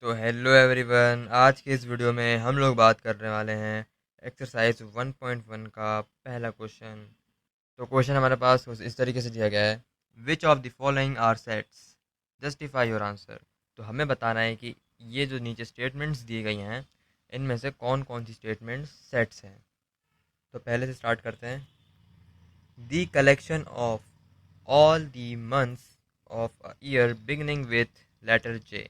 तो hello everyone, आज के इस वीडियो में हम लोग बात करने वाले हैं एक्सरसाइज 1.1 का पहला क्वेश्चन। तो क्वेश्चन हमारे पास कुछ इस तरीके से दिया गया है। Which of the following are sets, justify your answer. तो हमें बताना है कि ये जो नीचे स्टेटमेंट्स दी गई हैं इनमें से कौन कौन सी स्टेटमेंट्स सेट्स हैं। तो पहले से स्टार्ट करते हैं। The collection of all the months of a year beginning with letter J.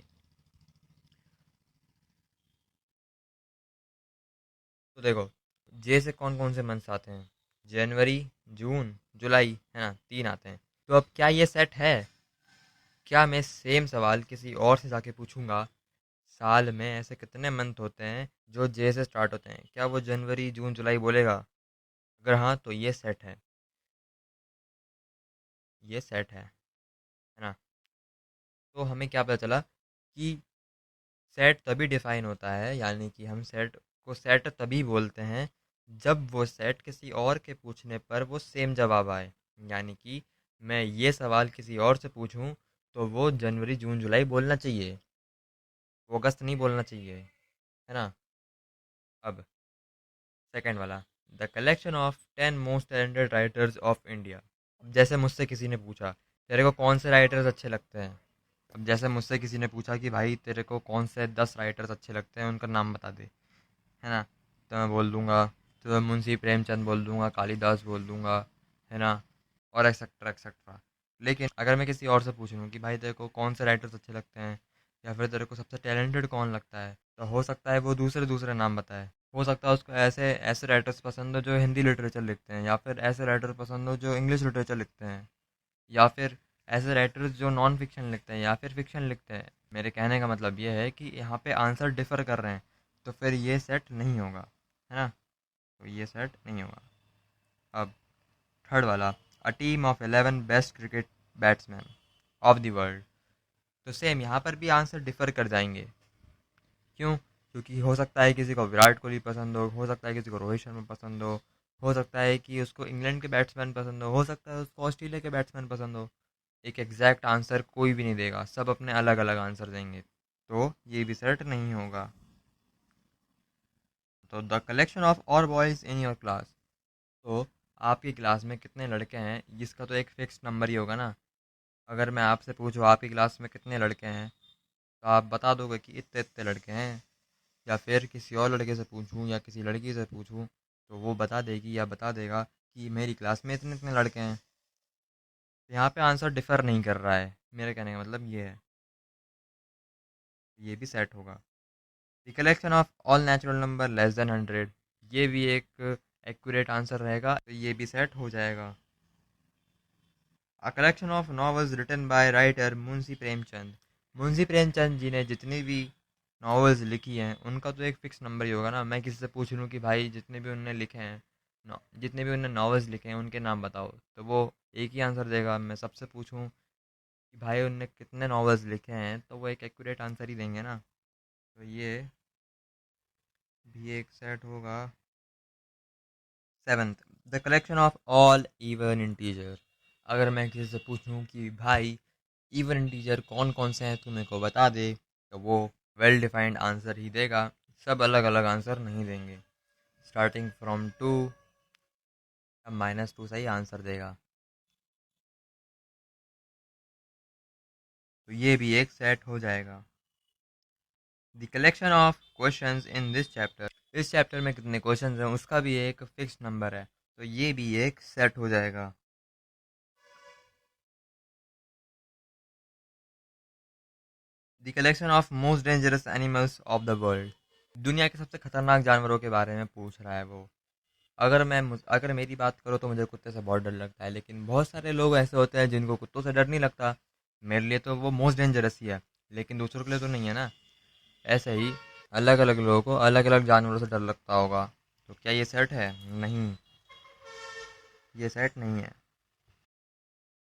तो देखो, जे से कौन कौन से मंथ्स आते हैं? जनवरी, जून, जुलाई, है ना, तीन आते हैं। तो अब क्या ये सेट है? क्या मैं सेम सवाल किसी और से जाके पूछूंगा, साल में ऐसे कितने मंथ होते हैं जो जे से स्टार्ट होते हैं, क्या वो जनवरी जून जुलाई बोलेगा? अगर हाँ तो ये सेट है, ये सेट है ना। तो हमें क्या पता चला कि सेट तभी डिफाइन होता है, यानी कि हम सेट को सेट तभी बोलते हैं जब वो सेट किसी और के पूछने पर वो सेम जवाब आए। यानी कि मैं ये सवाल किसी और से पूछूं तो वो जनवरी जून जुलाई बोलना चाहिए, वो अगस्त नहीं बोलना चाहिए, है ना। अब सेकंड वाला, the collection of 10 most talented writers of India. अब जैसे मुझसे किसी ने पूछा तेरे को कौन से राइटर्स अच्छे लगते हैं। अब जैसे मुझसे किसी ने पूछा कि भाई तेरे को कौन से 10 राइटर्स अच्छे लगते हैं, उनका नाम बता दे, है ना। तो मैं बोल दूंगा, तो मुंशी प्रेमचंद बोल दूंगा, कालिदास बोल दूंगा, है ना, और एक्सेट्रा एक्सेट्रा। लेकिन अगर मैं किसी और से पूछ लूँ कि भाई तेरे को कौन से राइटर्स अच्छे लगते हैं, या फिर तेरे को सबसे टैलेंटेड कौन लगता है, तो हो सकता है वो दूसरे दूसरे नाम बताए। हो सकता है उसको ऐसे ऐसे राइटर्स पसंद हो जो हिंदी लिटरेचर लिखते हैं, या फिर ऐसे राइटर पसंद हो जो इंग्लिश लिटरेचर लिखते हैं, या फिर ऐसे राइटर्स जो नॉन फिक्शन लिखते हैं या फिर फिक्शन लिखते हैं। मेरे कहने का मतलब ये है कि यहाँ पे आंसर डिफ़र कर रहे हैं, तो फिर ये सेट नहीं होगा, है ना। तो ये सेट नहीं होगा। अब थर्ड वाला, a team of 11 best cricket batsman of the world. तो सेम यहाँ पर भी आंसर डिफ़र कर जाएंगे। क्यों? क्योंकि हो सकता है किसी को विराट कोहली पसंद हो सकता है किसी को रोहित शर्मा पसंद हो सकता है कि उसको इंग्लैंड के बैट्समैन पसंद हो सकता है उसको ऑस्ट्रेलिया के बैट्समैन पसंद हो। एक एग्जैक्ट आंसर कोई भी नहीं देगा, सब अपने अलग अलग आंसर देंगे, तो ये भी सेट नहीं होगा। तो द कलेक्शन ऑफ और बॉयज़ इन योर क्लास। तो आपकी क्लास में कितने लड़के हैं, इसका तो एक फिक्स नंबर ही होगा ना। अगर मैं आपसे पूछूँ आपकी क्लास में कितने लड़के हैं, तो आप बता दोगे कि इतने इतने लड़के हैं। या फिर किसी और लड़के से पूछूं या किसी लड़की से पूछूं तो वो बता देगी या बता देगा कि मेरी क्लास में इतने इतने लड़के हैं। तो यहाँ पे आंसर डिफ़र नहीं कर रहा है, मेरे कहने का मतलब ये है। ये भी सेट होगा। The collection of all natural number less than 100, ये भी एक एक्यूरेट आंसर रहेगा, तो ये भी सेट हो जाएगा। A collection of novels written by writer Munshi Premchand. Munshi Premchand ji ने जितनी भी नॉवेल्स लिखी हैं उनका तो एक फ़िक्स नंबर ही होगा ना। मैं किसी से पूछ लूँ कि भाई जितने भी उनने लिखे हैं, जितने भी उनने नॉवेल्स लिखे हैं उनके नाम बताओ, तो वो एक ही आंसर देगा। मैं सबसे पूछूँ कि भाई उनने कितने नॉवेल्स लिखे हैं, तो वो एक एक्यूरेट आंसर ही देंगे ना। तो ये भी एक सेट होगा। Seventh, the collection of all even integer. अगर मैं किसी से पूछूं कि भाई इवन इंटीजर कौन कौन से हैं तू मेरे को बता दे, तो वो वेल डिफाइंड आंसर ही देगा, सब अलग अलग आंसर नहीं देंगे। स्टार्टिंग फ्रॉम 2 अब -2 सही आंसर देगा। तो ये भी एक सेट हो जाएगा। The collection of questions in this chapter, इस चैप्टर में कितने क्वेश्चंस हैं उसका भी एक फिक्स नंबर है, तो ये भी एक सेट हो जाएगा। The collection of most dangerous animals of the world, दुनिया के सबसे खतरनाक जानवरों के बारे में पूछ रहा है वो। अगर मेरी बात करो तो मुझे कुत्ते से बहुत डर लगता है, लेकिन बहुत सारे लोग ऐसे होते हैं जिनको कुत्तों से डर नहीं लगता। मेरे लिए तो वो मोस्ट डेंजरस ही है, लेकिन दूसरों के लिए तो नहीं है ना। ऐसे ही अलग अलग लोगों को अलग अलग जानवरों से डर लगता होगा। तो क्या ये सेट है? नहीं, ये सेट नहीं है।